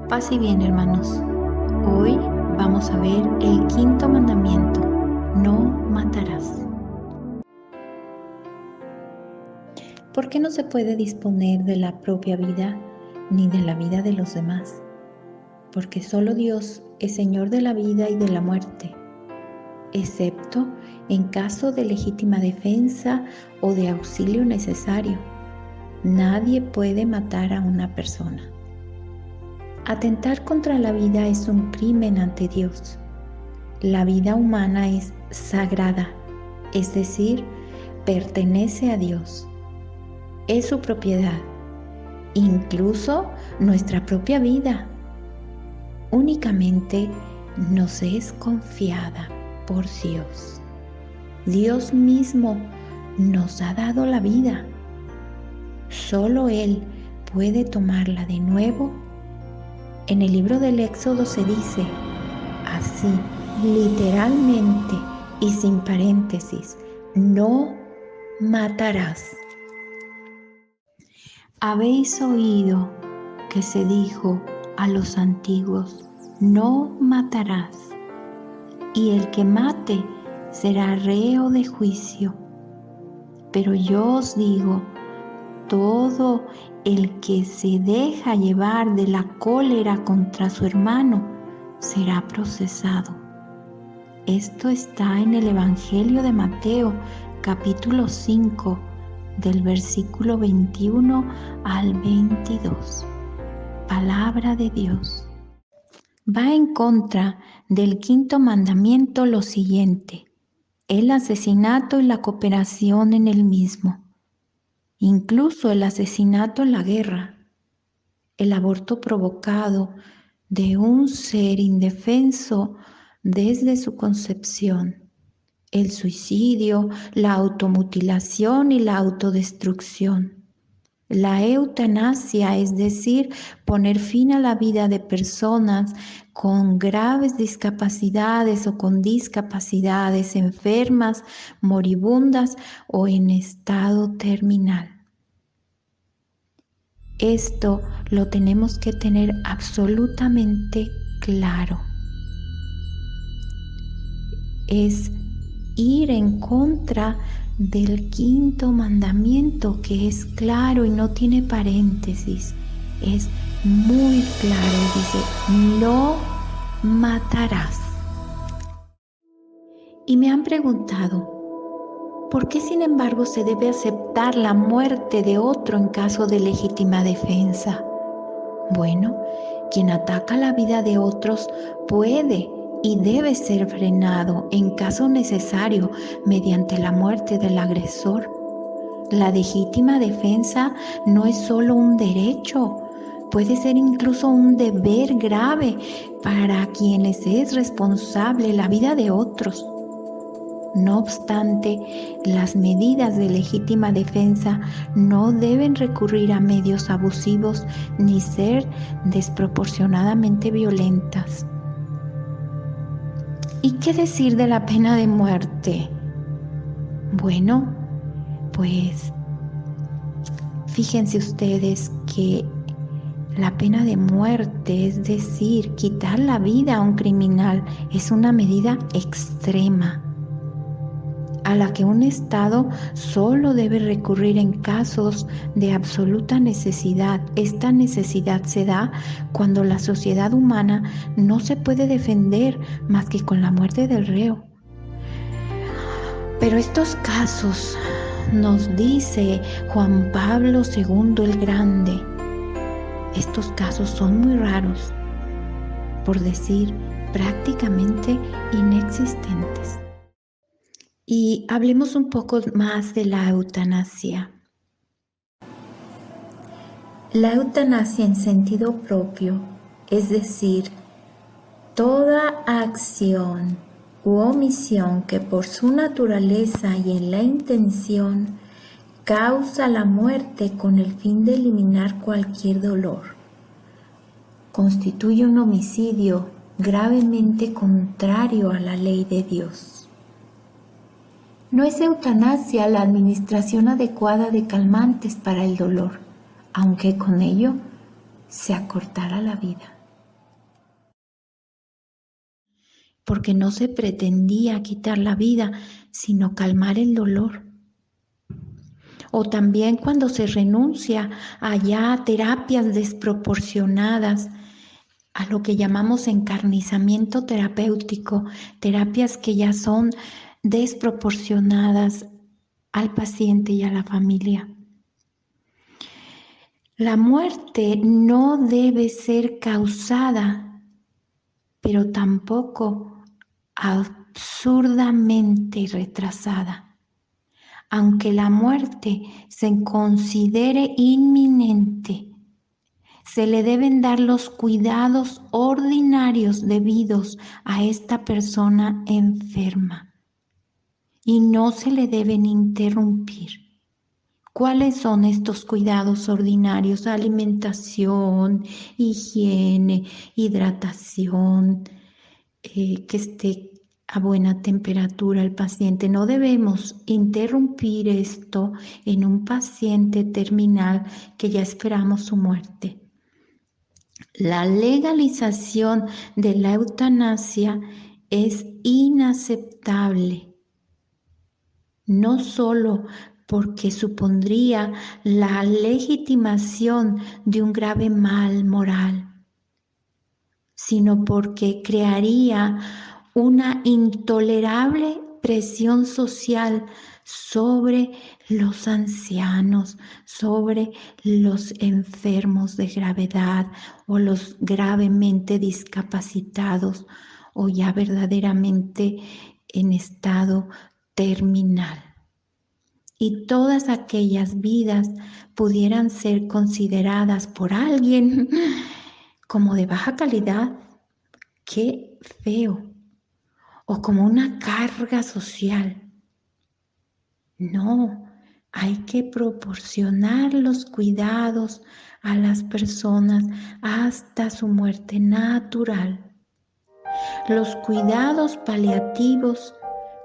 Paz y bien, hermanos. Hoy vamos a ver el quinto mandamiento: no matarás. ¿Por qué no se puede disponer de la propia vida ni de la vida de los demás? Porque solo Dios es Señor de la vida y de la muerte, excepto en caso de legítima defensa o de auxilio necesario. Nadie puede matar a una persona. Atentar contra la vida es un crimen ante Dios. La vida humana es sagrada, es decir, pertenece a Dios. Es su propiedad, incluso nuestra propia vida. Únicamente nos es confiada por Dios. Dios mismo nos ha dado la vida. Solo Él puede tomarla de nuevo. En el libro del Éxodo se dice así, literalmente y sin paréntesis: no matarás. Habéis oído que se dijo a los antiguos: no matarás, y el que mate será reo de juicio. Pero yo os digo, todo el que se deja llevar de la cólera contra su hermano será procesado. Esto está en el Evangelio de Mateo, capítulo 5, del versículo 21 al 22. Palabra de Dios. Va en contra del quinto mandamiento lo siguiente: el asesinato y la cooperación en el mismo. Incluso el asesinato en la guerra, el aborto provocado de un ser indefenso desde su concepción, el suicidio, la automutilación y la autodestrucción, la eutanasia, es decir, poner fin a la vida de personas con graves discapacidades o con discapacidades, enfermas, moribundas o en estado terminal. Esto lo tenemos que tener absolutamente claro. Es ir en contra del quinto mandamiento, que es claro y no tiene paréntesis. Es muy claro, dice: no matarás. Y me han preguntado, ¿por qué sin embargo se debe aceptar la muerte de otro en caso de legítima defensa? Bueno, quien ataca la vida de otros puede y debe ser frenado en caso necesario mediante la muerte del agresor. La legítima defensa no es solo un derecho, puede ser incluso un deber grave para quienes es responsable la vida de otros. No obstante, las medidas de legítima defensa no deben recurrir a medios abusivos ni ser desproporcionadamente violentas. ¿Y qué decir de la pena de muerte? Bueno, pues fíjense ustedes que la pena de muerte, es decir, quitar la vida a un criminal, es una medida extrema a la que un Estado solo debe recurrir en casos de absoluta necesidad. Esta necesidad se da cuando la sociedad humana no se puede defender más que con la muerte del reo. Pero estos casos, nos dice Juan Pablo II el Grande, estos casos son muy raros, por decir prácticamente inexistentes. Y hablemos un poco más de la eutanasia. La eutanasia en sentido propio, es decir, toda acción u omisión que por su naturaleza y en la intención causa la muerte con el fin de eliminar cualquier dolor, constituye un homicidio gravemente contrario a la ley de Dios. No es eutanasia la administración adecuada de calmantes para el dolor, aunque con ello se acortara la vida. porque no se pretendía quitar la vida, sino calmar el dolor. O también cuando se renuncia a ya terapias desproporcionadas, a lo que llamamos encarnizamiento terapéutico, terapias que ya son desproporcionadas al paciente y a la familia. La muerte no debe ser causada, pero tampoco absurdamente retrasada. Aunque la muerte se considere inminente, se le deben dar los cuidados ordinarios debidos a esta persona enferma y no se le deben interrumpir. ¿Cuáles son estos cuidados ordinarios? Alimentación, higiene, hidratación, que esté a buena temperatura el paciente. No debemos interrumpir esto en un paciente terminal que ya esperamos su muerte. La legalización de la eutanasia es inaceptable, no solo porque supondría la legitimación de un grave mal moral, sino porque crearía una intolerable presión social sobre los ancianos, sobre los enfermos de gravedad o los gravemente discapacitados o ya verdaderamente en estado terminal. Y todas aquellas vidas pudieran ser consideradas por alguien como de baja calidad, qué feo, o como una carga social. No, hay que proporcionar los cuidados a las personas hasta su muerte natural. Los cuidados paliativos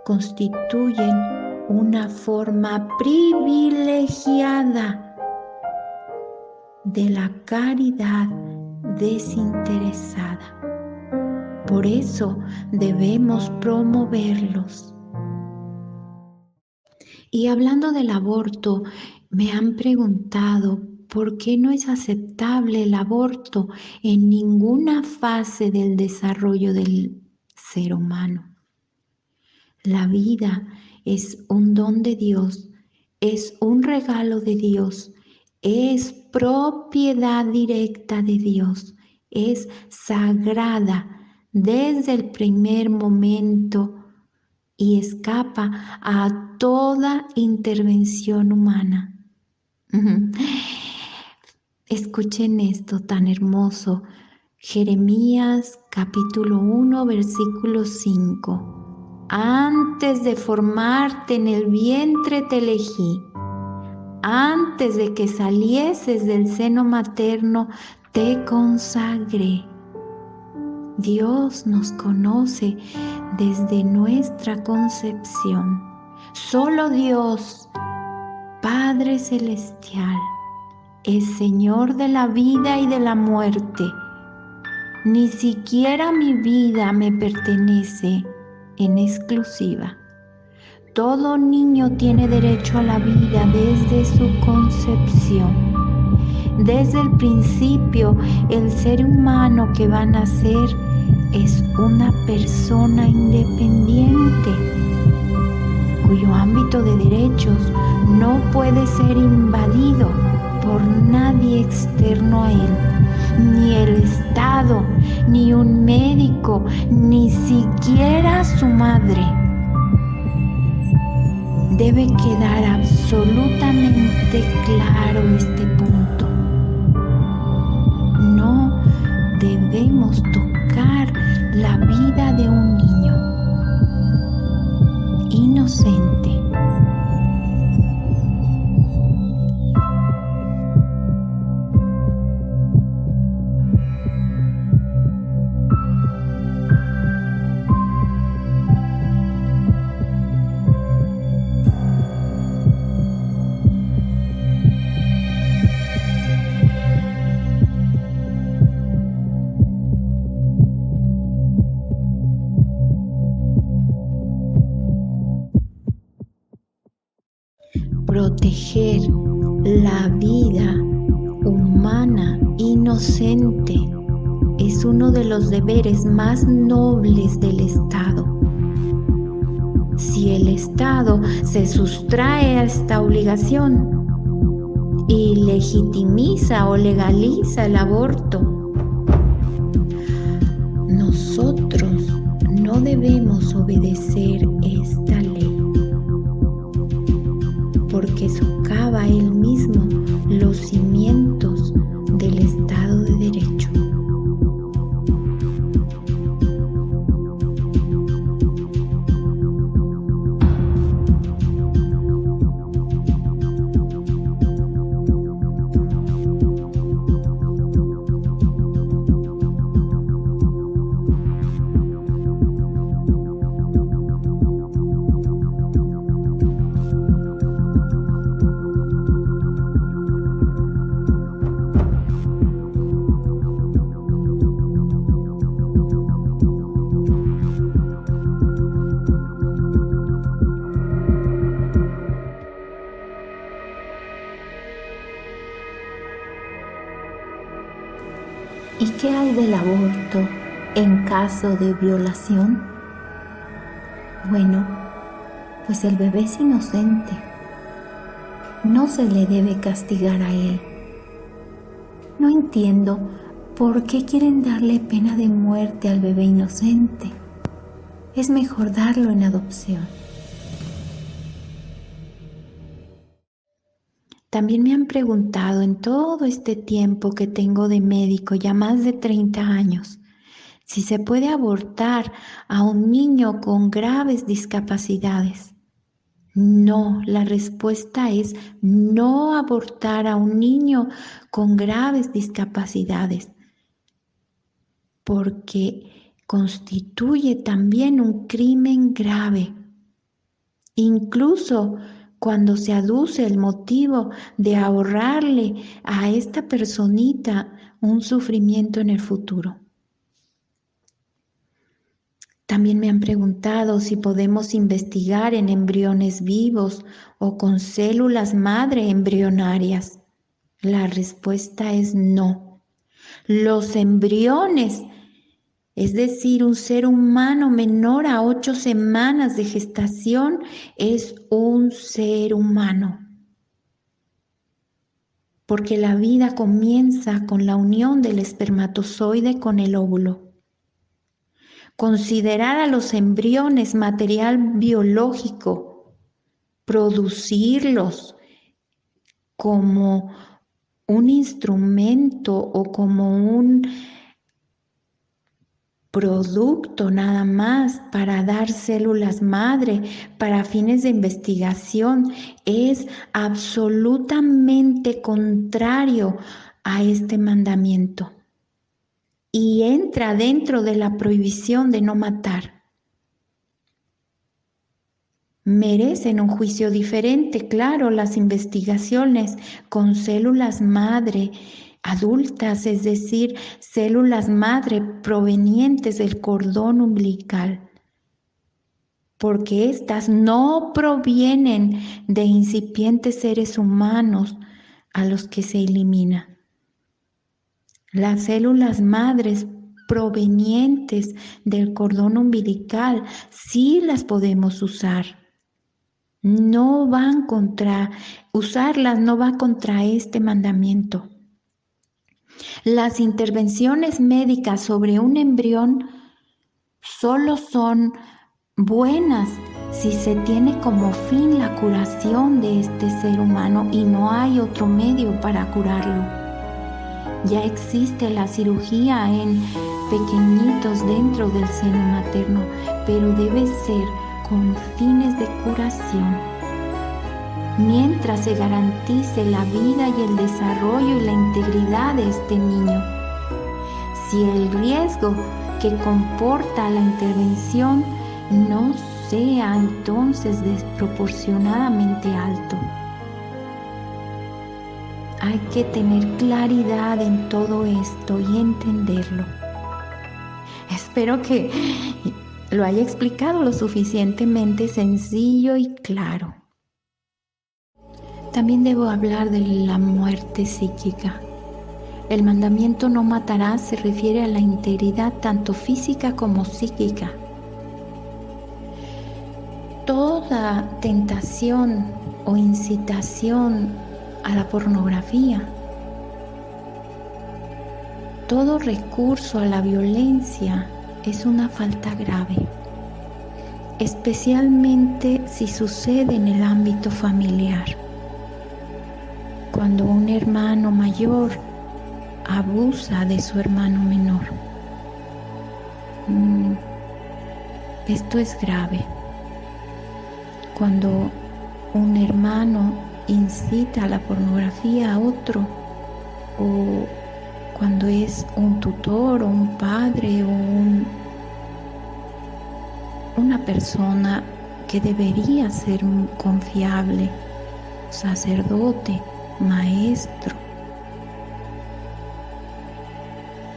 constituyen una forma privilegiada de la caridad desinteresada. Por eso debemos promoverlos. Y hablando del aborto, me han preguntado por qué no es aceptable el aborto en ninguna fase del desarrollo del ser humano. La vida es un don de Dios, es un regalo de Dios, es propiedad directa de Dios, es sagrada desde el primer momento y escapa a toda intervención humana. Escuchen esto tan hermoso. Jeremías capítulo 1, versículo 5. Antes de formarte en el vientre te elegí. Antes de que salieses del seno materno te consagré. Dios nos conoce desde nuestra concepción. Solo Dios, Padre Celestial, es Señor de la vida y de la muerte. Ni siquiera mi vida me pertenece en exclusiva. Todo niño tiene derecho a la vida desde su concepción. Desde el principio, el ser humano que va a nacer es una persona independiente, cuyo ámbito de derechos no puede ser invadido por nadie externo a él, ni el Estado, ni un médico, ni siquiera su madre. Debe quedar absolutamente claro este punto. No debemos tocar la vida de un niño inocente. proteger la vida humana inocente es uno de los deberes más nobles del Estado. Si el Estado se sustrae a esta obligación y legitimiza o legaliza el aborto, nosotros no debemos obedecer esta ley, porque socava él mismo los cimientos del Estado de Derecho. ¿Y qué hay del aborto en caso de violación? Bueno, pues el bebé es inocente. No se le debe castigar a él. No entiendo por qué quieren darle pena de muerte al bebé inocente. Es mejor darlo en adopción. También me han preguntado en todo este tiempo que tengo de médico, ya más de 30 años, si se puede abortar a un niño con graves discapacidades. No, la respuesta es no abortar a un niño con graves discapacidades, porque constituye también un crimen grave. Incluso cuando se aduce el motivo de ahorrarle a esta personita un sufrimiento en el futuro. También me han preguntado si podemos investigar en embriones vivos o con células madre embrionarias. La respuesta es no. Los embriones, es decir, un ser humano menor a 8 semanas de gestación, es un ser humano. Porque la vida comienza con la unión del espermatozoide con el óvulo. Considerar a los embriones material biológico, producirlos como un instrumento o como un producto nada más para dar células madre para fines de investigación es absolutamente contrario a este mandamiento y entra dentro de la prohibición de no matar. Merecen un juicio diferente, claro, las investigaciones con células madre adultas, es decir, células madre provenientes del cordón umbilical, porque éstas no provienen de incipientes seres humanos a los que se elimina. Las células madres provenientes del cordón umbilical sí las podemos usar. Usarlas no va contra este mandamiento. Las intervenciones médicas sobre un embrión solo son buenas si se tiene como fin la curación de este ser humano y no hay otro medio para curarlo. Ya existe la cirugía en pequeñitos dentro del seno materno, pero debe ser con fines de curación. Mientras se garantice la vida y el desarrollo y la integridad de este niño. Si el riesgo que comporta la intervención no sea entonces desproporcionadamente alto. Hay que tener claridad en todo esto y entenderlo. Espero que lo haya explicado lo suficientemente sencillo y claro. También debo hablar de la muerte psíquica. El mandamiento no matarás se refiere a la integridad tanto física como psíquica. Toda tentación o incitación a la pornografía, todo recurso a la violencia es una falta grave, especialmente si sucede en el ámbito familiar. Cuando un hermano mayor abusa de su hermano menor, esto es grave. Cuando un hermano incita a la pornografía a otro, o cuando es un tutor o un padre o una persona que debería ser confiable, sacerdote, maestro,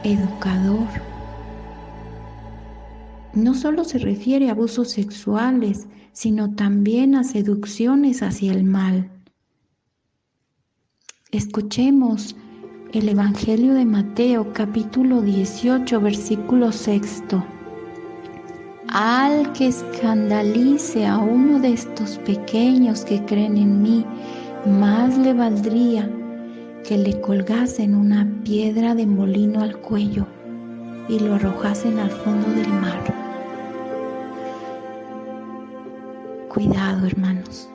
educador. No solo se refiere a abusos sexuales, sino también a seducciones hacia el mal. Escuchemos el Evangelio de Mateo, capítulo 18, versículo 6. Al que escandalice a uno de estos pequeños que creen en mí, más le valdría que le colgasen una piedra de molino al cuello y lo arrojasen al fondo del mar. Cuidado, hermanos.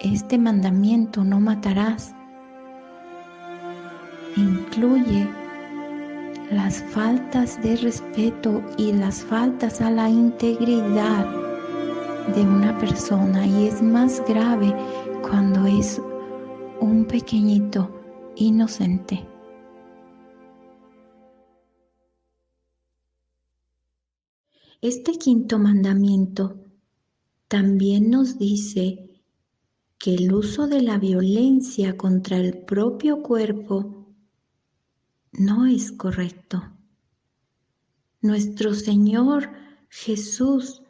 Este mandamiento, no matarás, incluye las faltas de respeto y las faltas a la integridad de una persona, y es más grave cuando es un pequeñito inocente. Este quinto mandamiento también nos dice que el uso de la violencia contra el propio cuerpo no es correcto. Nuestro Señor Jesús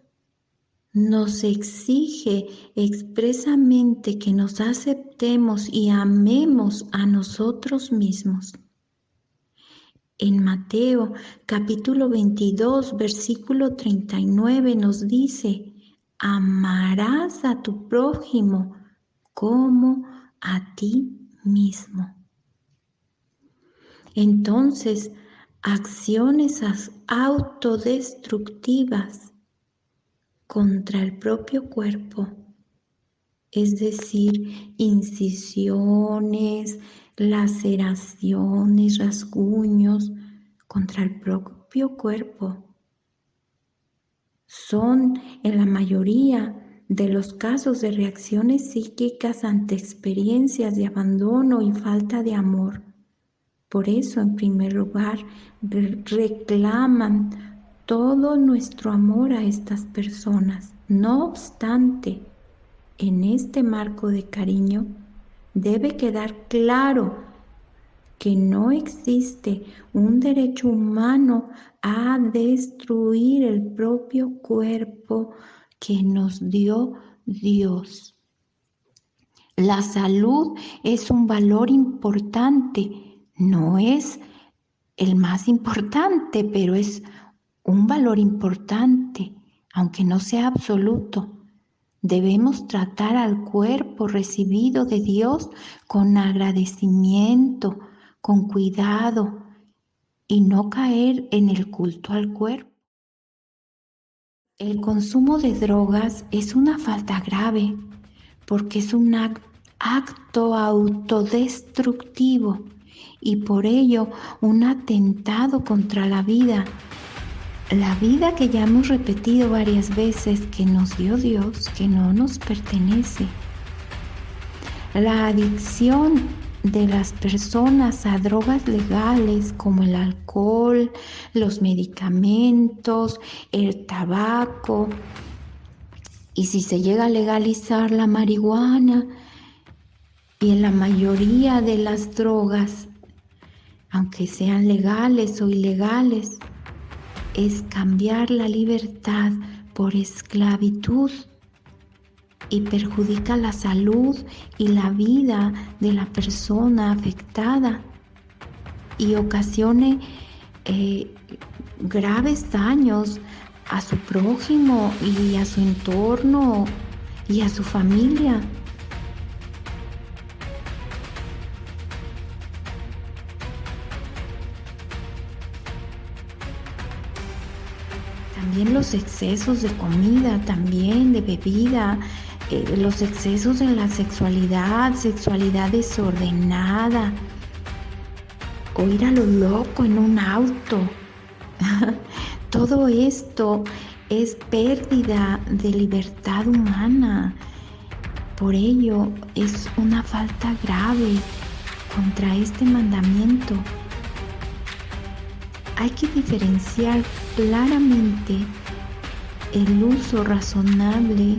nos exige expresamente que nos aceptemos y amemos a nosotros mismos. En Mateo capítulo 22, versículo 39 nos dice: amarás a tu prójimo como a ti mismo. Entonces, acciones autodestructivas contra el propio cuerpo, es decir, incisiones, laceraciones, rasguños contra el propio cuerpo, son en la mayoría de los casos de reacciones psíquicas ante experiencias de abandono y falta de amor. Por eso, en primer lugar, reclaman todo nuestro amor a estas personas. No obstante, en este marco de cariño, debe quedar claro que no existe un derecho humano a destruir el propio cuerpo que nos dio Dios. La salud es un valor importante, no es el más importante, pero es un valor importante, aunque no sea absoluto. Debemos tratar al cuerpo recibido de Dios con agradecimiento, con cuidado, y no caer en el culto al cuerpo. El consumo de drogas es una falta grave porque es un acto autodestructivo y por ello un atentado contra la vida que ya hemos repetido varias veces que nos dio Dios, que no nos pertenece. La adicción de las personas a drogas legales como el alcohol, los medicamentos, el tabaco, y si se llega a legalizar la marihuana, y en la mayoría de las drogas, aunque sean legales o ilegales, es cambiar la libertad por esclavitud. y perjudica la salud y la vida de la persona afectada y ocasione graves daños a su prójimo y a su entorno y a su familia. También los excesos de comida, también de bebida, los excesos en la sexualidad desordenada, o ir a lo loco en un auto. Todo esto es pérdida de libertad humana. Por ello es una falta grave contra este mandamiento. Hay que diferenciar claramente el uso razonable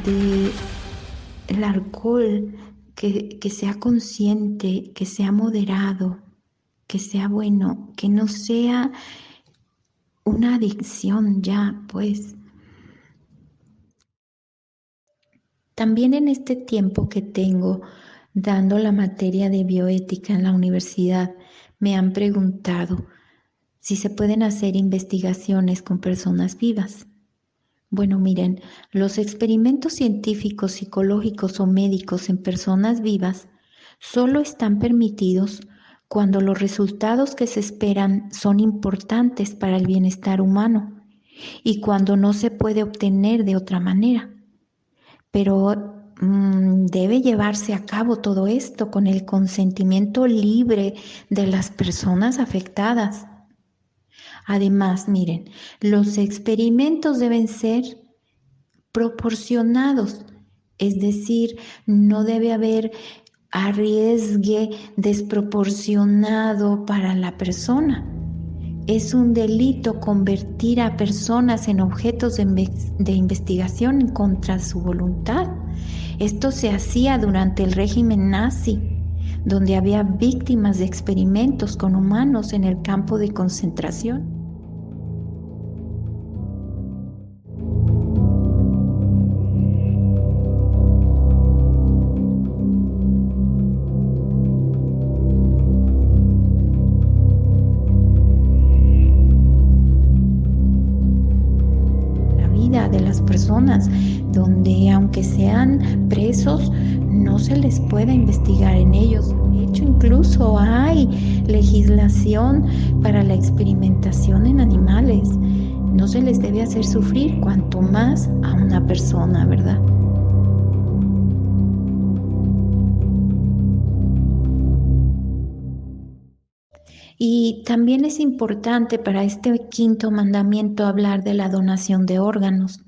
del alcohol, que sea consciente, que sea moderado, que sea bueno, que no sea una adicción ya, pues. También en este tiempo que tengo dando la materia de bioética en la universidad, me han preguntado si se pueden hacer investigaciones con personas vivas. Bueno, miren, los experimentos científicos, psicológicos o médicos en personas vivas solo están permitidos cuando los resultados que se esperan son importantes para el bienestar humano y cuando no se puede obtener de otra manera. Pero debe llevarse a cabo todo esto con el consentimiento libre de las personas afectadas. Además, miren, los experimentos deben ser proporcionados, es decir, no debe haber arriesgue desproporcionado para la persona. Es un delito convertir a personas en objetos de investigación en contra de su voluntad. Esto se hacía durante el régimen nazi, donde había víctimas de experimentos con humanos en el campo de concentración. De las personas, donde aunque sean presos, no se les puede investigar en ellos. De hecho, incluso hay legislación para la experimentación en animales. No se les debe hacer sufrir, cuanto más a una persona, ¿verdad? Y también es importante para este quinto mandamiento hablar de la donación de órganos.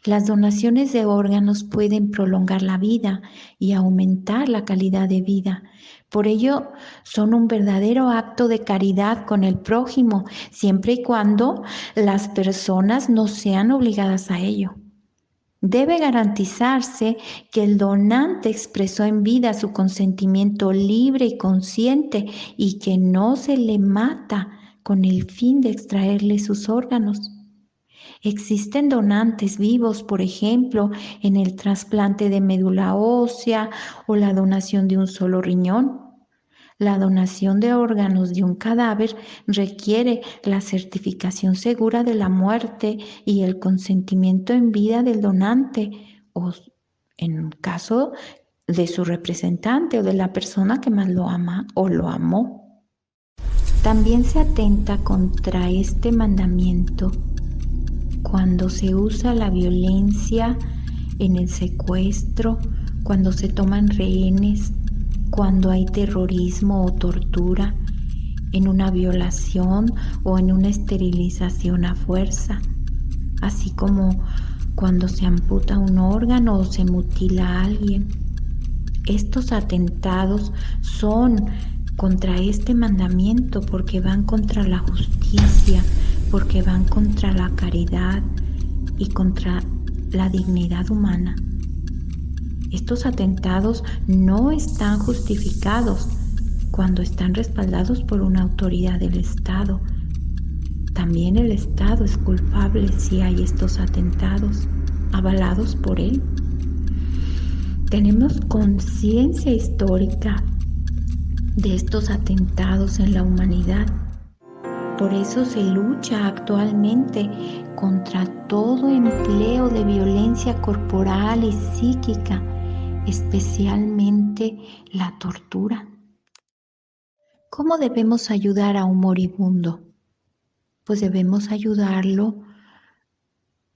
Las donaciones de órganos pueden prolongar la vida y aumentar la calidad de vida. Por ello, son un verdadero acto de caridad con el prójimo, siempre y cuando las personas no sean obligadas a ello. Debe garantizarse que el donante expresó en vida su consentimiento libre y consciente y que no se le mata con el fin de extraerle sus órganos. Existen donantes vivos, por ejemplo, en el trasplante de médula ósea o la donación de un solo riñón. La donación de órganos de un cadáver requiere la certificación segura de la muerte y el consentimiento en vida del donante, o en caso de su representante o de la persona que más lo ama o lo amó. También se atenta contra este mandamiento cuando se usa la violencia en el secuestro, cuando se toman rehenes, cuando hay terrorismo o tortura, en una violación o en una esterilización a fuerza, así como cuando se amputa un órgano o se mutila a alguien. Estos atentados son contra este mandamiento porque van contra la justicia, porque van contra la caridad y contra la dignidad humana. Estos atentados no están justificados cuando están respaldados por una autoridad del Estado. También el Estado es culpable si hay estos atentados. avalados por Él. Tenemos conciencia histórica de estos atentados en la humanidad. Por eso se lucha actualmente contra todo empleo de violencia corporal y psíquica, especialmente la tortura. ¿Cómo debemos ayudar a un moribundo? Pues debemos ayudarlo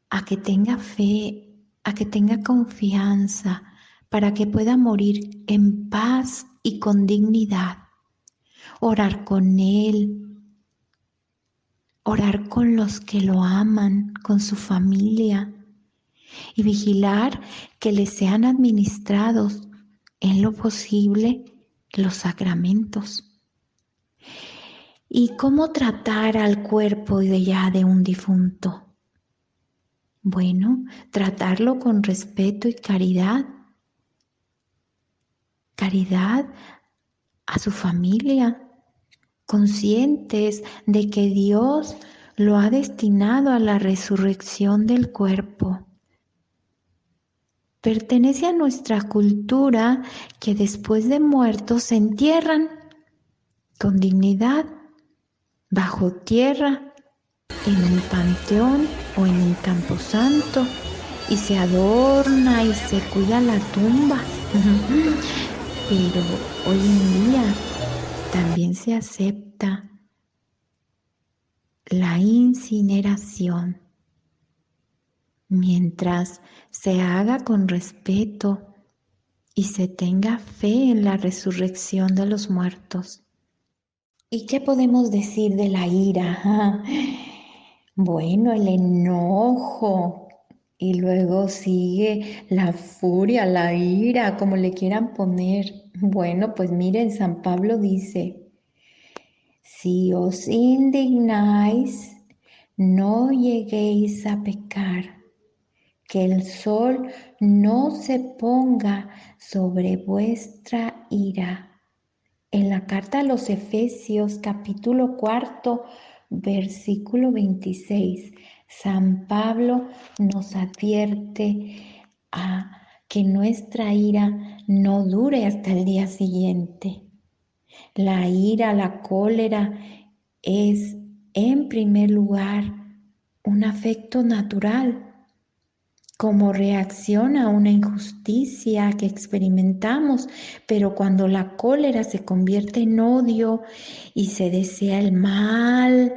a que tenga fe, a que tenga confianza, para que pueda morir en paz y con dignidad. Orar con él, orar con los que lo aman, con su familia, y vigilar que le sean administrados en lo posible los sacramentos. ¿Y cómo tratar al cuerpo de un difunto? Bueno, tratarlo con respeto y caridad. Caridad a su familia, conscientes de que Dios lo ha destinado a la resurrección del cuerpo. Pertenece a nuestra cultura que después de muertos se entierran con dignidad bajo tierra, en un panteón o en un camposanto, y se adorna y se cuida la tumba. Pero hoy en día también se acepta la incineración, mientras se haga con respeto y se tenga fe en la resurrección de los muertos. ¿Y qué podemos decir de la ira? Bueno, el enojo, y luego sigue la furia, la ira, como le quieran poner. Bueno, pues miren, San Pablo dice: si os indignáis, no lleguéis a pecar, que el sol no se ponga sobre vuestra ira. En la carta a los Efesios, capítulo 4, versículo 26, San Pablo nos advierte a que nuestra ira no dure hasta el día siguiente. La ira, la cólera es, en primer lugar, un afecto natural, como reacción a una injusticia que experimentamos, pero cuando la cólera se convierte en odio y se desea el mal,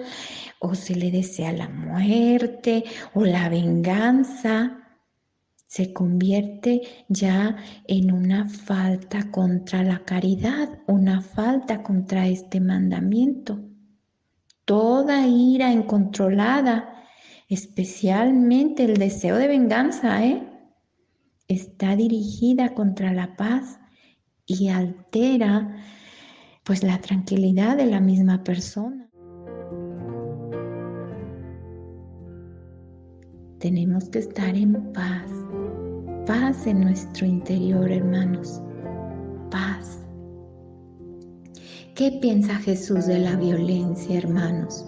o se le desea la muerte o la venganza, se convierte ya en una falta contra la caridad, una falta contra este mandamiento. Toda ira incontrolada, especialmente el deseo de venganza, está dirigida contra la paz y altera pues la tranquilidad de la misma persona. Tenemos que estar en paz, paz en nuestro interior, hermanos, paz. ¿Qué piensa Jesús de la violencia, hermanos?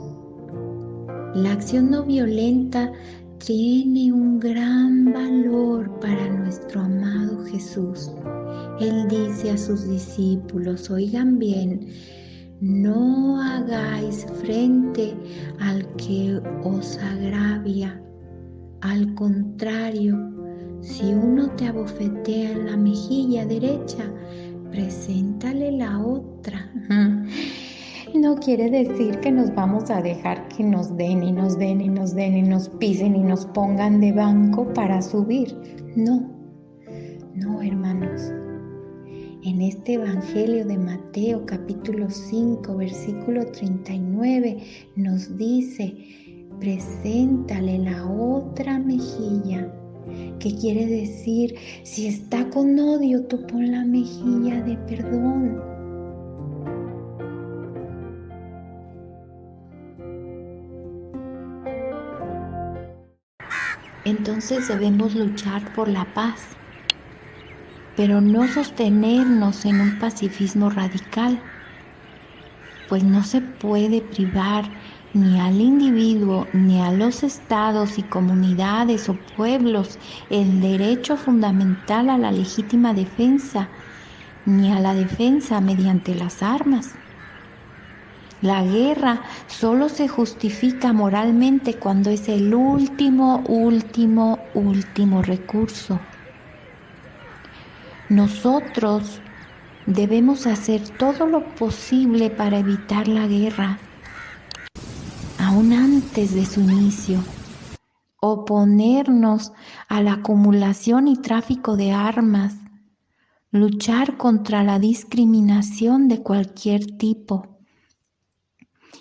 La acción no violenta tiene un gran valor para nuestro amado Jesús. Él dice a sus discípulos: oigan bien, no hagáis frente al que os agravia. Al contrario, si uno te abofetea en la mejilla derecha, preséntale la otra. No quiere decir que nos vamos a dejar que nos den y nos den y nos den y nos pisen y nos pongan de banco para subir. No, hermanos. En este Evangelio de Mateo, capítulo 5, versículo 39, nos dice: preséntale la otra mejilla. ¿Qué quiere decir? Si está con odio, tú pon la mejilla de perdón. Entonces debemos luchar por la paz, pero no sostenernos en un pacifismo radical, pues no se puede privar ni al individuo, ni a los estados y comunidades o pueblos el derecho fundamental a la legítima defensa, ni a la defensa mediante las armas. La guerra solo se justifica moralmente cuando es el último recurso. Nosotros debemos hacer todo lo posible para evitar la guerra, aún antes de su inicio. Oponernos a la acumulación y tráfico de armas, luchar contra la discriminación de cualquier tipo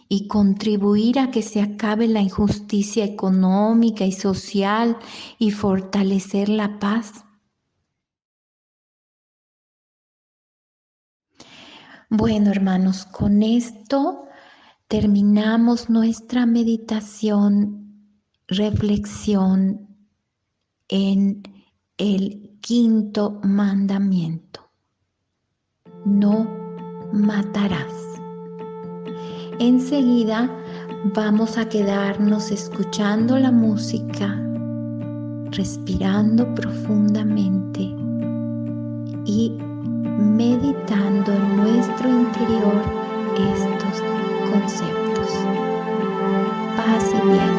y contribuir a que se acabe la injusticia económica y social y fortalecer la paz. Bueno, hermanos, con esto terminamos nuestra meditación, reflexión en el 5.º mandamiento. No matarás. Enseguida vamos a quedarnos escuchando la música, respirando profundamente y meditando en nuestro interior estos conceptos. Paz y bien.